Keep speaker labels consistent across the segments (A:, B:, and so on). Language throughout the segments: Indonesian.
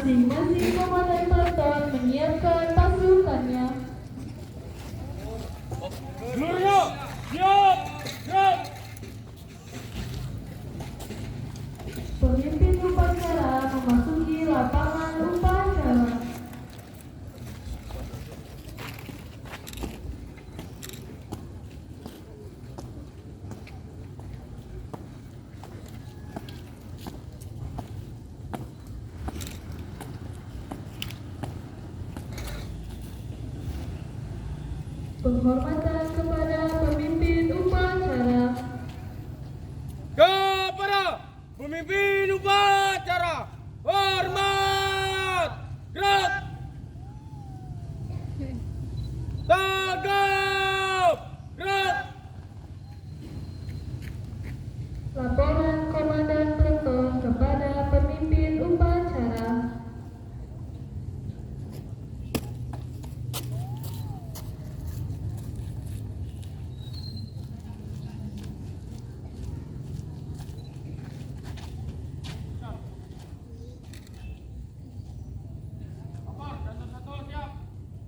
A: Masing-masing komandan peleton menyiapkan pasukannya.
B: Seluruhnya siap, siap.
A: Pemimpin upacara memasuki lapangan upacara. Penghormatan kepada pemimpin upacara.
B: Kepada pemimpin upacara, hormat, gerak, tanggap, gerak.
A: Laporan komandan peleton kepada pemimpin upacara.
B: Lapor, Danton 1 siap,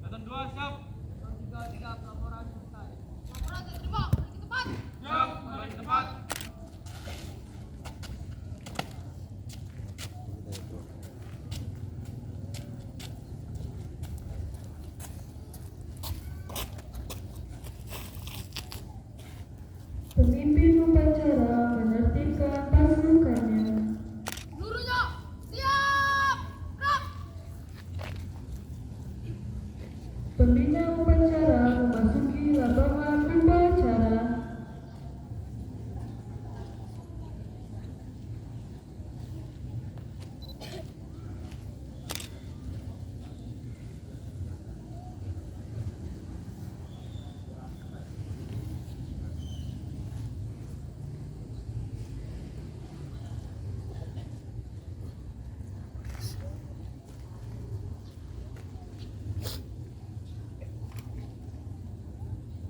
B: Danton 2 siap.
C: Danton 3 siap, laporan selesai. Laporan diterima, kembali ke tempat.
B: Siap, kembali ke tempat.
A: Pemimpin upacara menertibkan pasukannya.
C: Seluruhnya siap, gerak.
A: Pembina upacara memasuki lapangan upacara.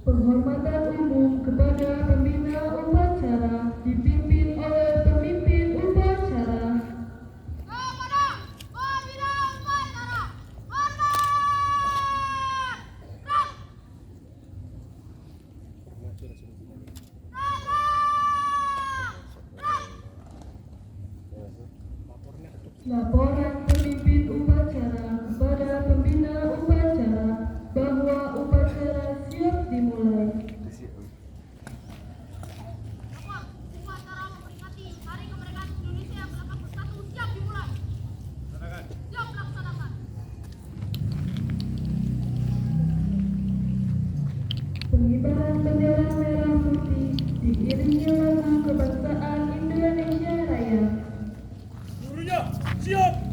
A: Penghormatan umum kepada pembina upacara dipimpin oleh pemimpin upacara.
C: Kepada pembina upacara, hormat, gerak.
A: Laporan pemimpin upacara kepada pembina upacara bahwa upacara siap dimulai.
C: Lapor, upacara memperingati Hari Kemerdekaan Indonesia yang ke-81 siap dimulai. Siap melaksanakan.
A: Pengibaran bendera merah putih diiringi lagu kebangsaan Indonesia Raya.
B: Seluruhnya siap.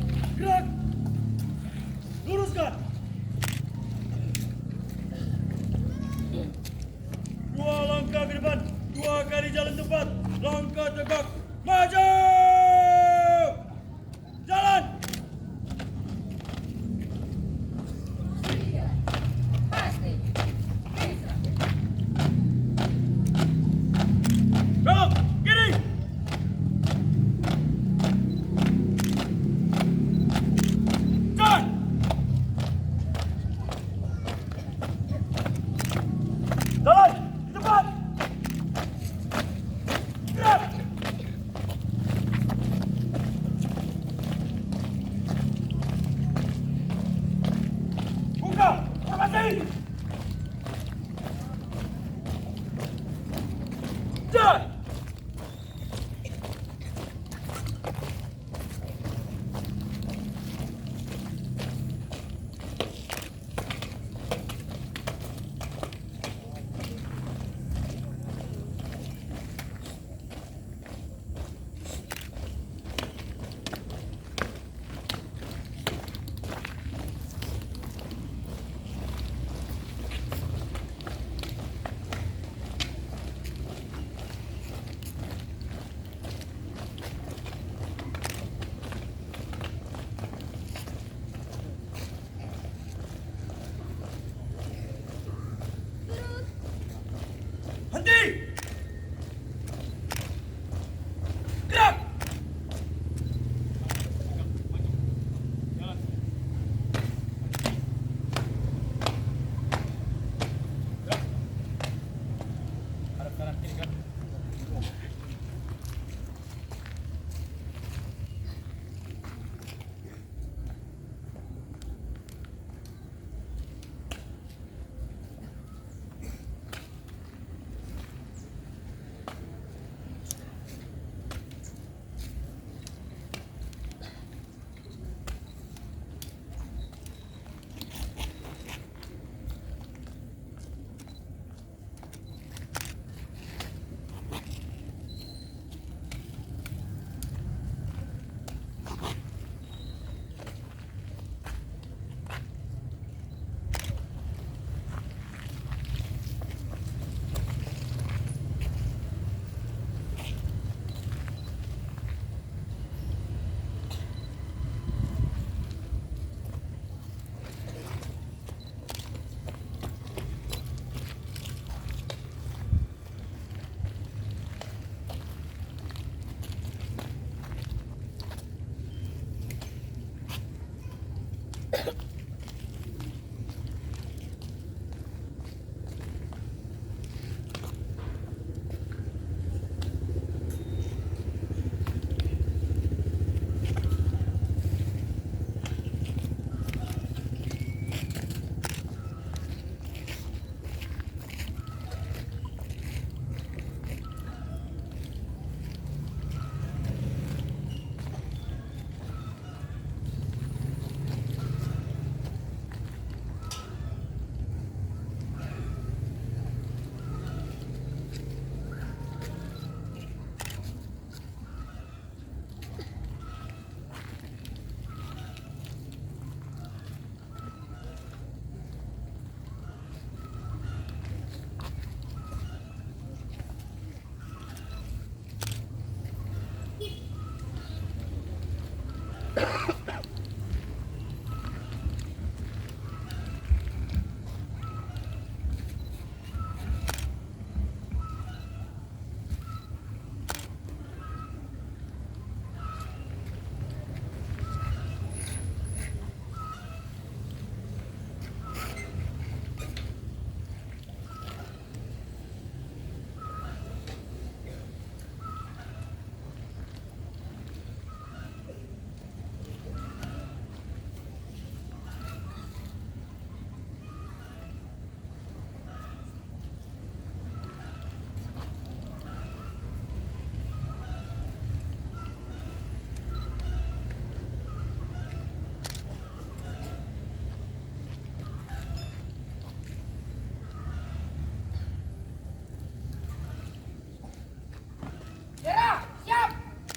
C: Merah, siap.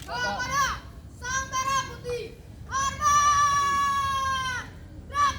C: Kepada Sang Merah Putih. Hormat. Gerak.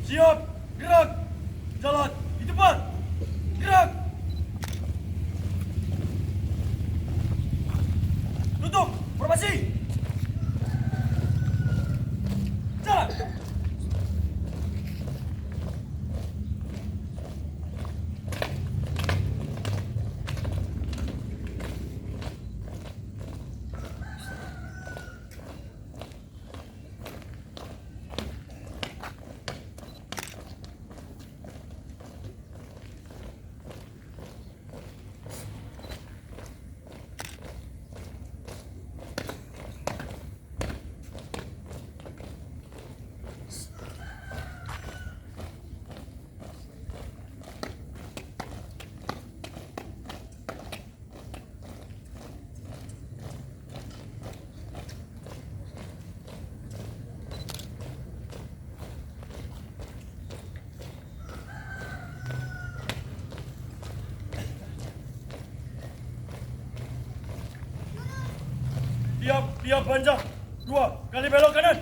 B: Siap, gerak. Jalan di depan. Gerak. Tutup, formasi. Jalan. Arab Pia Banja 2 kali belok kanan.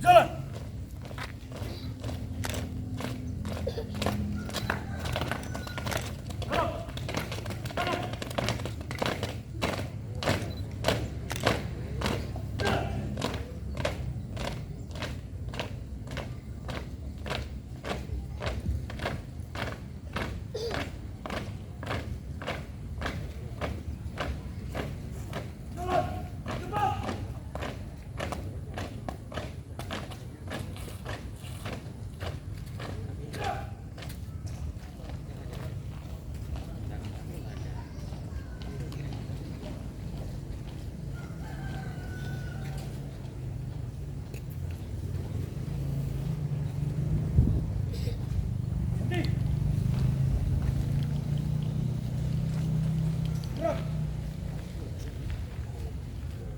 B: Jalan.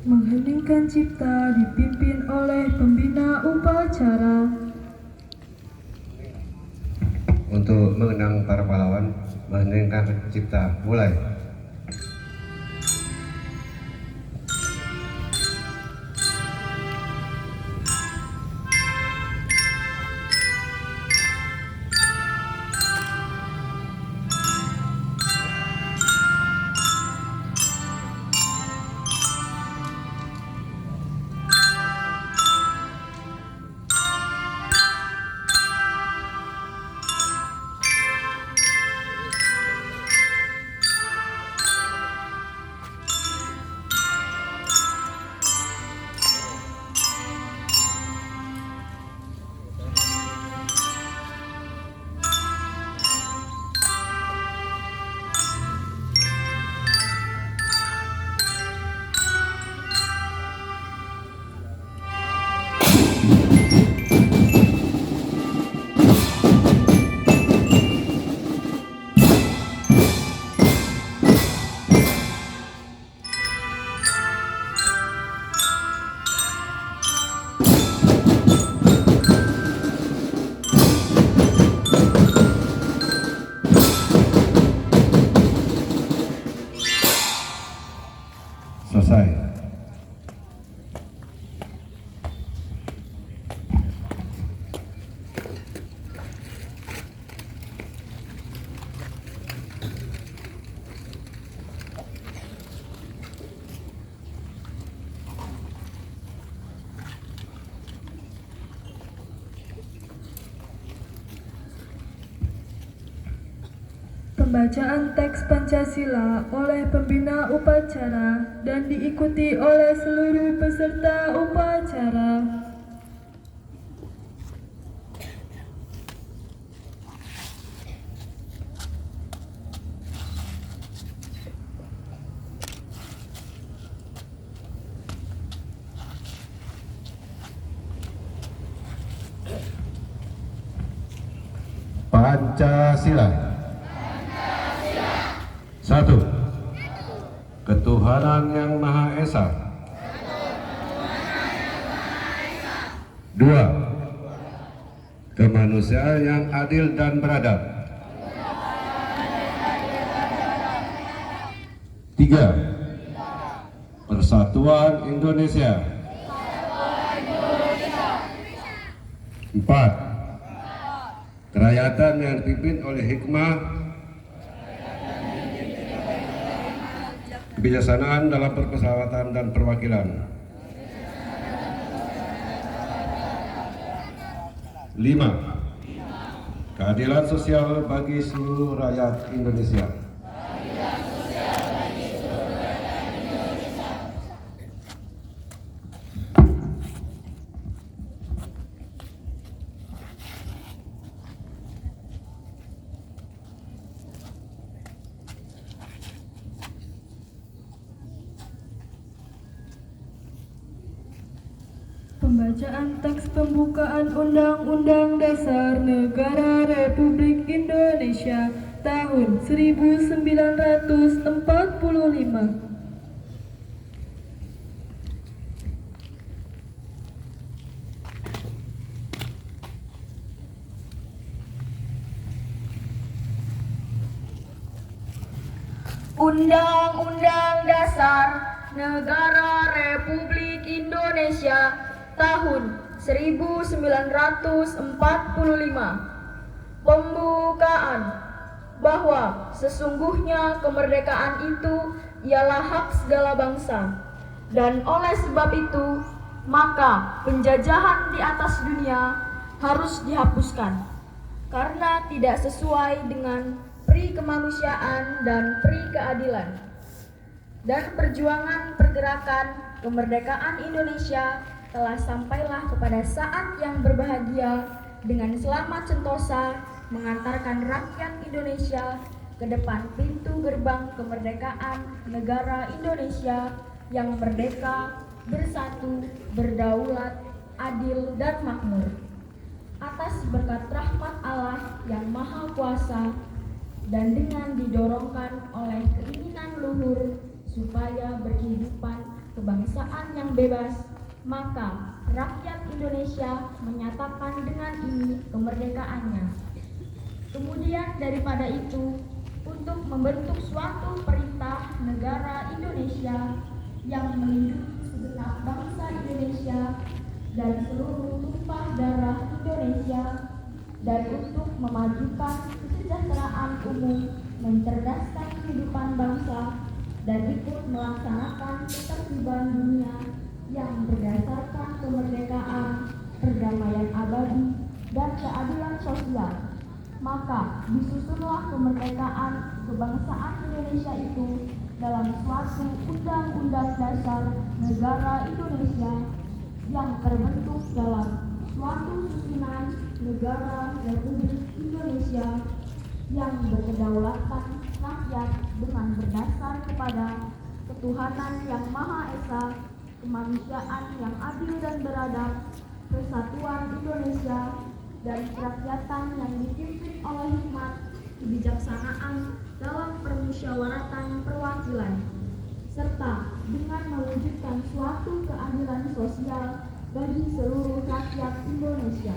A: Mengheningkan cipta dipimpin oleh pembina upacara.
D: Untuk mengenang para pahlawan, mengheningkan cipta, mulai. Selesai.
A: Pembacaan teks Pancasila oleh pembina upacara dan diikuti oleh seluruh peserta upacara.
D: Pancasila. Satu, ketuhanan yang Maha Esa. Dua, kemanusiaan yang adil dan beradab. Tiga, persatuan Indonesia. Empat, kerakyatan yang dipimpin oleh hikmah, kebijaksanaan dalam persahabatan dan perwakilan. 5. Keadilan sosial bagi seluruh rakyat Indonesia.
A: Pembacaan teks pembukaan Undang-Undang Dasar Negara Republik Indonesia tahun 1945.
C: Undang-Undang Dasar
E: Negara Republik Indonesia tahun 1945. Pembukaan bahwa sesungguhnya kemerdekaan itu ialah hak segala bangsa, dan oleh sebab itu maka penjajahan di atas dunia harus dihapuskan karena tidak sesuai dengan pri kemanusiaan dan pri keadilan. Dan perjuangan pergerakan kemerdekaan Indonesia telah sampailah kepada saat yang berbahagia dengan selamat sentosa mengantarkan rakyat Indonesia ke depan pintu gerbang kemerdekaan negara Indonesia yang merdeka, bersatu, berdaulat, adil, dan makmur. Atas berkat rahmat Allah yang Maha Kuasa dan dengan didorongkan oleh keinginan luhur supaya berkehidupan kebangsaan yang bebas, maka rakyat Indonesia menyatakan dengan ini kemerdekaannya. Kemudian daripada itu, untuk membentuk suatu perintah negara Indonesia yang melindungi segenap bangsa Indonesia dan seluruh tumpah darah Indonesia, dan untuk memajukan kesejahteraan umum, mencerdaskan kehidupan bangsa, dan ikut melaksanakan ketertiban dunia yang berdasarkan kemerdekaan, perdamaian abadi, dan keadilan sosial. Maka disusunlah kemerdekaan kebangsaan Indonesia itu dalam suatu undang-undang dasar negara Indonesia yang terbentuk dalam suatu susunan negara Republik Indonesia yang berkedaulatan rakyat dengan berdasar kepada ketuhanan yang Maha Esa, kemanusiaan yang adil dan beradab, persatuan Indonesia, dan kerakyatan yang dipimpin oleh hikmat kebijaksanaan dalam permusyawaratan perwakilan, serta dengan mewujudkan suatu keadilan sosial bagi seluruh rakyat Indonesia.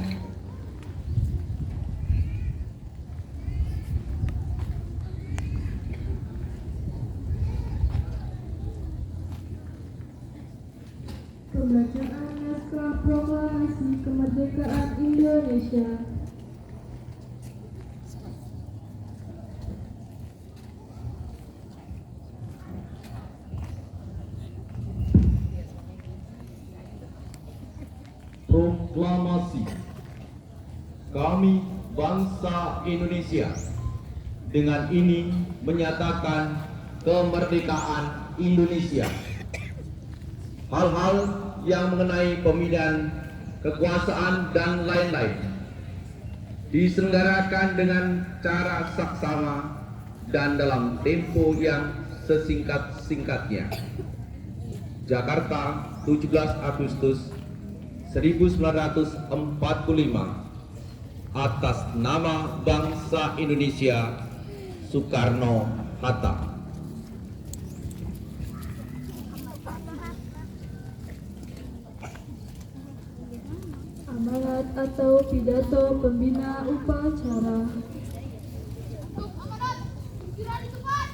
A: Pembacaan naskah proklamasi kemerdekaan Indonesia.
F: Proklamasi. Kami bangsa Indonesia dengan ini menyatakan kemerdekaan Indonesia. Hal-hal yang mengenai pemilihan kekuasaan dan lain-lain diselenggarakan dengan cara saksama dan dalam tempo yang sesingkat-singkatnya. Jakarta, 17 Agustus 1945, atas nama bangsa Indonesia, Soekarno-Hatta.
A: Amanat atau pidato pembina upacara.
C: Untuk amanat, pikiran itu kan.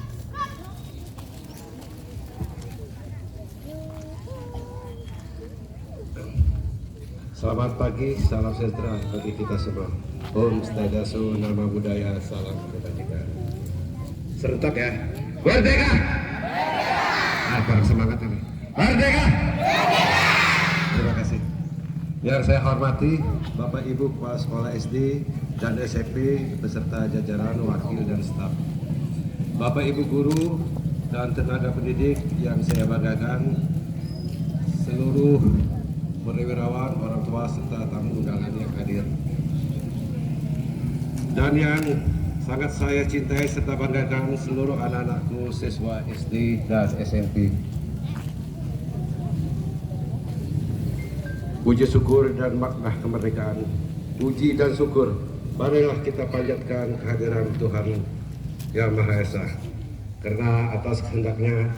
D: Selamat pagi, salam sejahtera bagi kita semua. Om Swastiastu, Nama Budaya, salam kebajikan. Serentak ya. Merdeka! Kurang semangat ini. Merdeka! Terima kasih. Yang saya hormati Bapak Ibu Kepala Sekolah SD dan SMP beserta jajaran wakil dan staf, Bapak Ibu guru dan tenaga pendidik yang saya banggakan, seluruh perwirawan, orang tua serta tamu undangan yang hadir, dan yang sangat saya cintai serta banggakan seluruh anak-anakku siswa SD dan SMP. Puji syukur dan makna kemerdekaan, puji dan syukur marilah kita panjatkan kehadiran Tuhan Yang Maha Esa, karena atas kehendaknya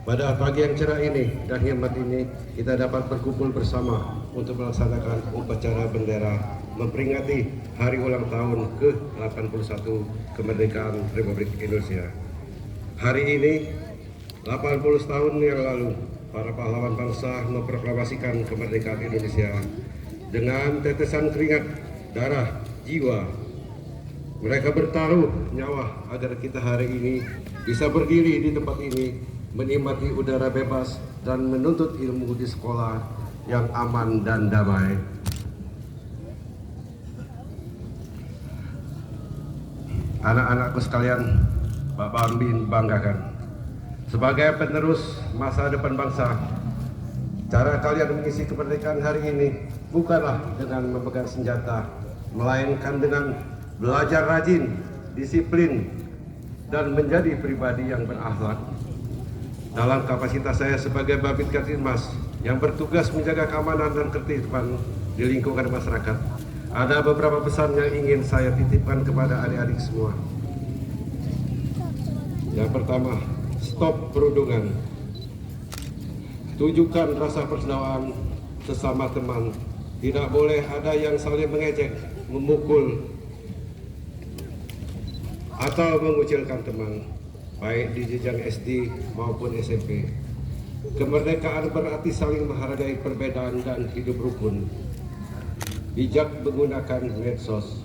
D: pada pagi yang cerah ini dan hemat ini kita dapat berkumpul bersama untuk melaksanakan upacara bendera memperingati hari ulang tahun ke-81 kemerdekaan Republik Indonesia. Hari ini 80 tahun yang lalu para pahlawan bangsa memproklamasikan kemerdekaan Indonesia dengan tetesan keringat, darah, jiwa. Mereka bertaruh nyawa agar kita hari ini bisa berdiri di tempat ini, menikmati udara bebas dan menuntut ilmu di sekolah yang aman dan damai. Anak-anakku sekalian, Bapak Ambin banggakan. Sebagai penerus masa depan bangsa, cara kalian mengisi kemerdekaan hari ini bukanlah dengan memegang senjata, melainkan dengan belajar rajin, disiplin, dan menjadi pribadi yang berakhlak. Dalam kapasitas saya sebagai Babit Kartipmas yang bertugas menjaga keamanan dan ketertiban di lingkungan masyarakat, ada beberapa pesan yang ingin saya titipkan kepada adik-adik semua. Yang pertama, stop perundungan. Tunjukkan rasa persaudaraan sesama teman. Tidak boleh ada yang saling mengejek, memukul, atau mengucilkan teman, baik di jenjang SD maupun SMP. Kemerdekaan berarti saling menghargai perbedaan dan hidup rukun. Bijak menggunakan medsos.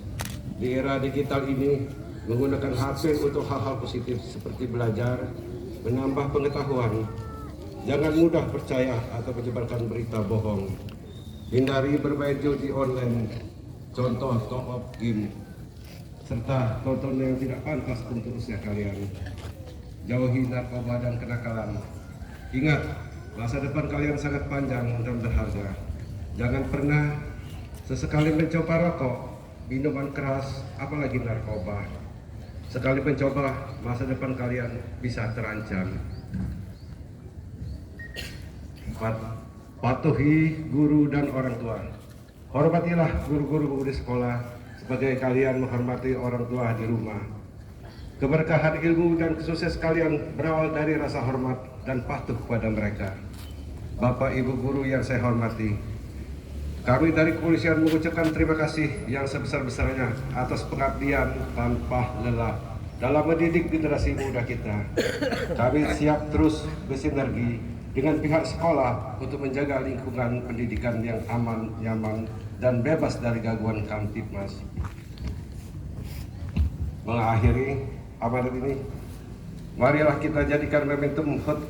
D: Di era digital ini, menggunakan HP untuk hal-hal positif seperti belajar, menambah pengetahuan. Jangan mudah percaya atau menyebarkan berita bohong. Hindari bermain judi online, contoh top up game, serta tonton yang tidak pantas untuk usia kalian. Jauhi narkoba dan kenakalan. Ingat, masa depan kalian sangat panjang dan berharga. Jangan pernah sesekali mencoba rokok, minuman keras, apalagi narkoba. Sekali mencoba, masa depan kalian bisa terancam. 4. Patuhi guru dan orang tua. Hormatilah guru-guru di sekolah sebagai kalian menghormati orang tua di rumah. Keberkahan ilmu dan kesuksesan kalian berawal dari rasa hormat dan patuh kepada mereka. Bapak Ibu guru yang saya hormati, kami dari kepolisian mengucapkan terima kasih yang sebesar-besarnya atas pengabdian tanpa lelah dalam mendidik generasi muda kita. Kami siap terus bersinergi dengan pihak sekolah untuk menjaga lingkungan pendidikan yang aman, nyaman, dan bebas dari gangguan Kamtipmas. Mengakhiri amanat ini, marilah kita jadikan momentum HUT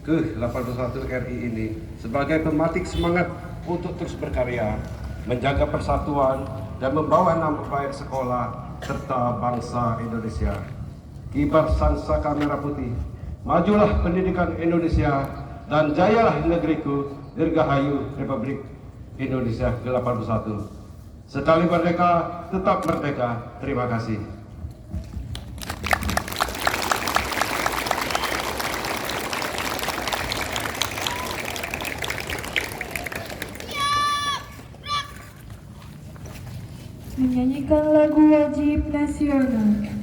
D: ke-81 RI ini sebagai pematik semangat untuk terus berkarya, menjaga persatuan, dan membawa nama baik sekolah serta bangsa Indonesia. Kibar Sansaka Merah Putih, majulah pendidikan Indonesia, dan jayalah negeriku, Dirgahayu Republik Indonesia ke-81. Sekali merdeka, tetap merdeka. Terima kasih.
A: Menyanyikan lagu wajib nasional.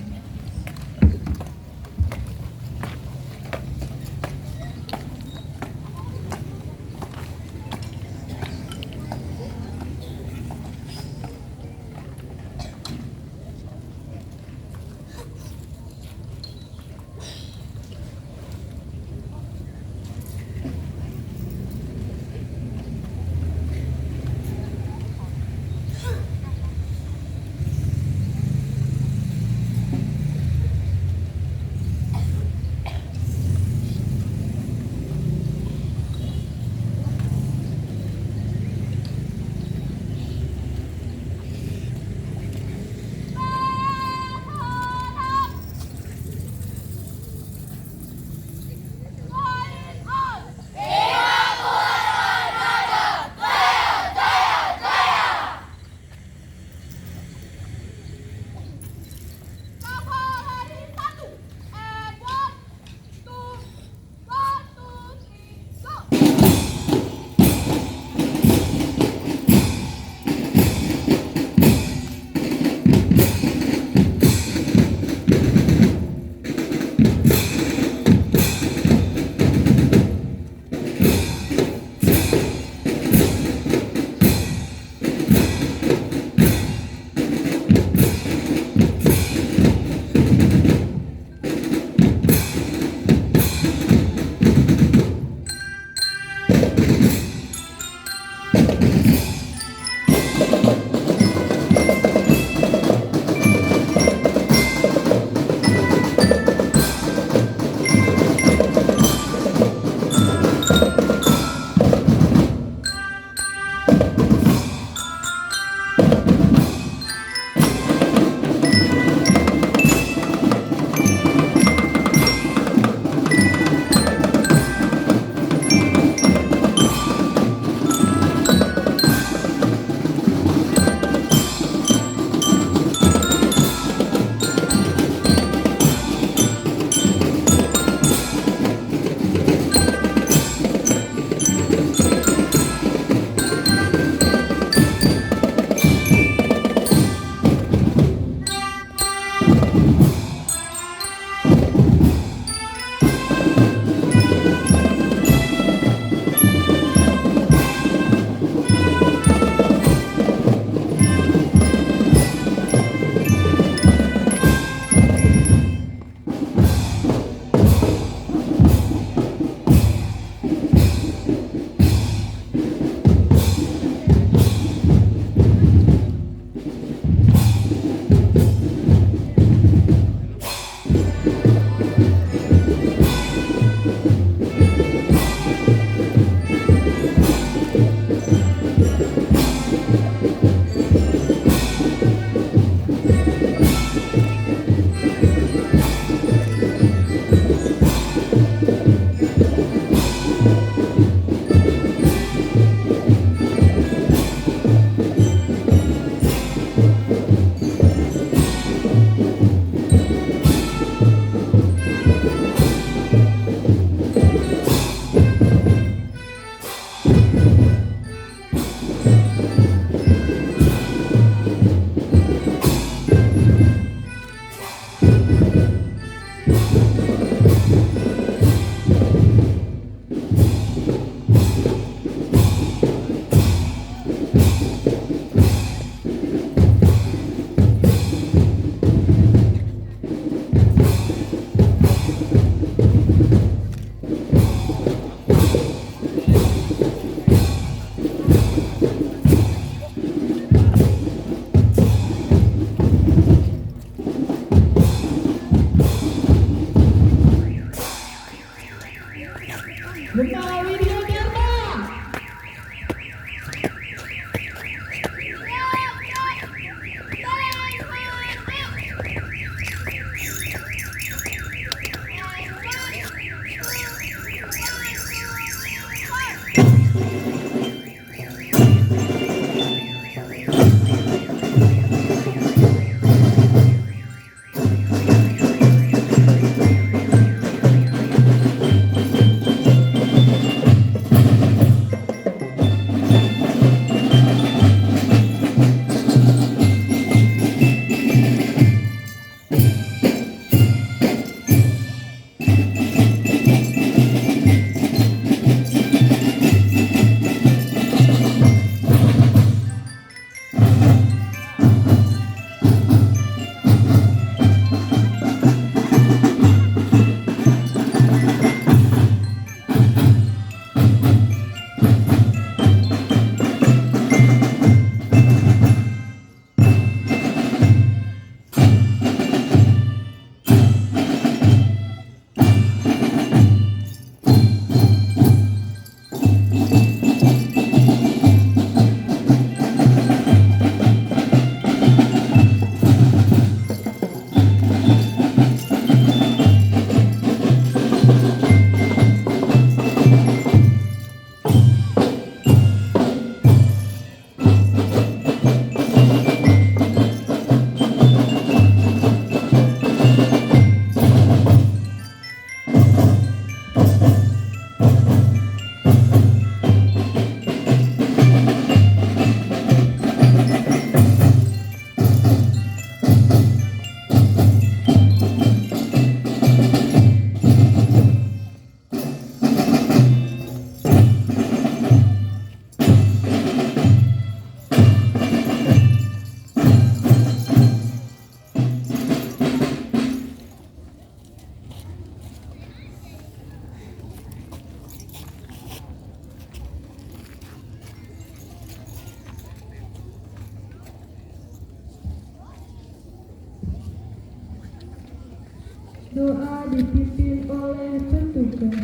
A: Doa dipimpin oleh petugas.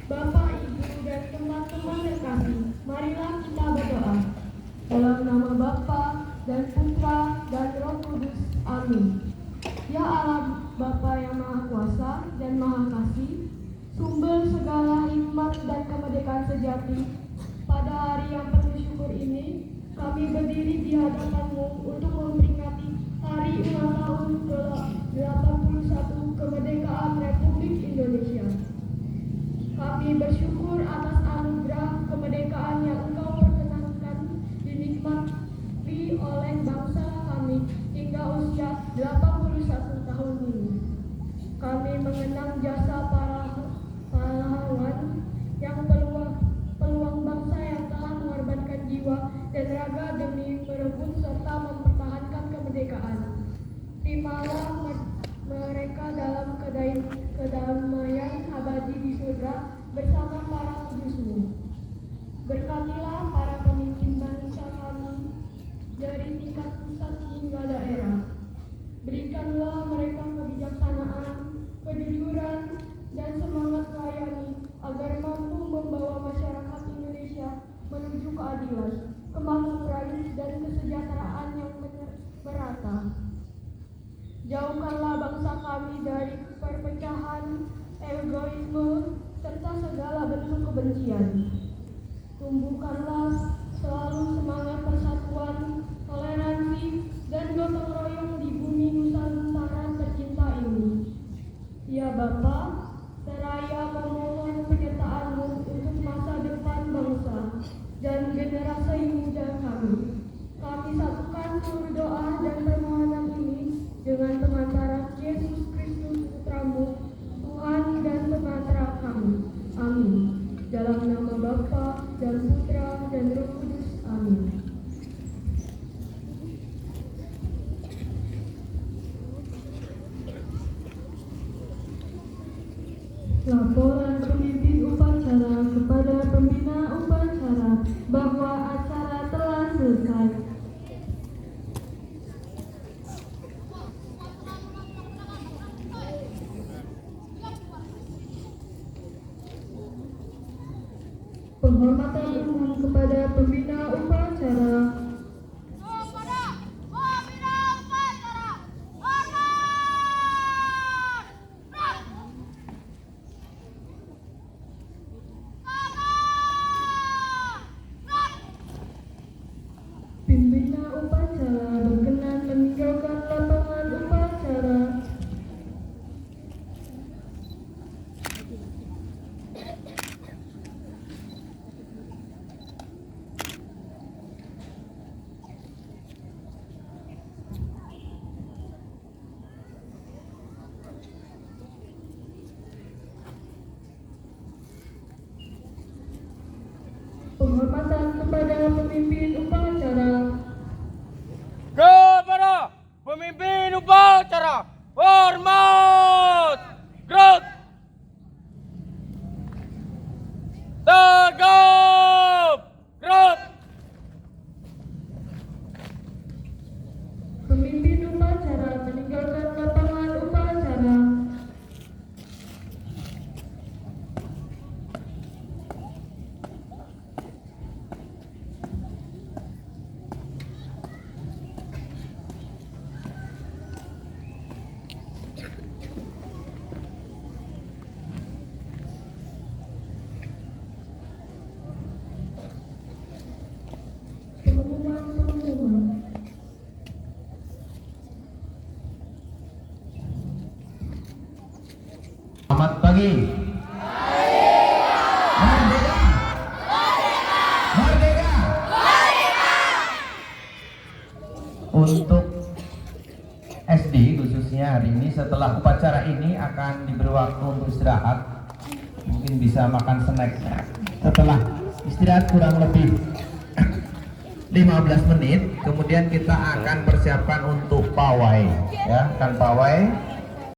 E: Bapak, Ibu, dan teman-teman terkasih, marilah kita berdoa. Dalam nama Bapa dan Putra dan Roh Kudus. Amin. Ya Allah, Bapa yang Maha Kuasa dan Maha Kasih, sumber segala hikmat dan kemerdekaan sejati, pada hari yang penuh syukur ini, kami berdiri di hadapan-Mu untuk memperingati hari ulang tahun ke-81 kemerdekaan Republik Indonesia. Kami bersyukur atas anugerah kemerdekaan yang Engkau perkenankan dinikmati oleh bangsa kami hingga usia 81 tahun ini. Kami mengenang jasa para pahlawan yang peluang bangsa yang telah mengorbankan jiwa dan raga demi merebut serta mempertahankan kemerdekaan. Terimalah mereka dalam kedamaian abadi di surga bersama para kudus-Mu. Berkatilah para pemimpin bangsa kami dari tingkat pusat hingga daerah. Berikanlah mereka kebijaksanaan, kejujuran, dan semangat melayani agar mampu membawa masyarakat Indonesia menuju keadilan, kemakmuran, dan kesejahteraan yang merata. Jauhkanlah bangsa kami dari perpecahan, egoisme, serta segala bentuk kebencian. Tumbuhkanlah selalu semangat persatuan, toleransi, dan gotong royong di bumi Nusantara tercinta ini. Ya Bapa, seraya memohon penyertaan-Mu untuk masa depan bangsa dan generasi muda kami. Kami satukan seluruh doa dan permohonan ini dengan pengantaran Yesus Kristus Putra-Mu, Tuhan dan pengantar kami. Amin. Dalam nama Bapa dan Putra dan Roh Kudus. Amin.
A: Laporan pemimpin upacara kepada pembina upacara bahwa acara telah selesai. Penghormatan umum kepada pembina upacara.
E: Pembina upacara berkenan meninggalkan lapangan upacara. Penghormatan kepada pemimpin upacara.
B: Kepada pemimpin upacara, hormat, gerak, tegap, gerak.
E: Pemimpin upacara meninggalkan lapangan upacara. Pengumuman.
F: Selamat pagi. Merdeka. Merdeka. Untuk SD khususnya hari ini setelah upacara ini akan diberi waktu untuk istirahat. Mungkin bisa makan snack. Setelah istirahat kurang lebih 15 menit, kemudian kita akan persiapkan untuk pawai, ya, kan pawai.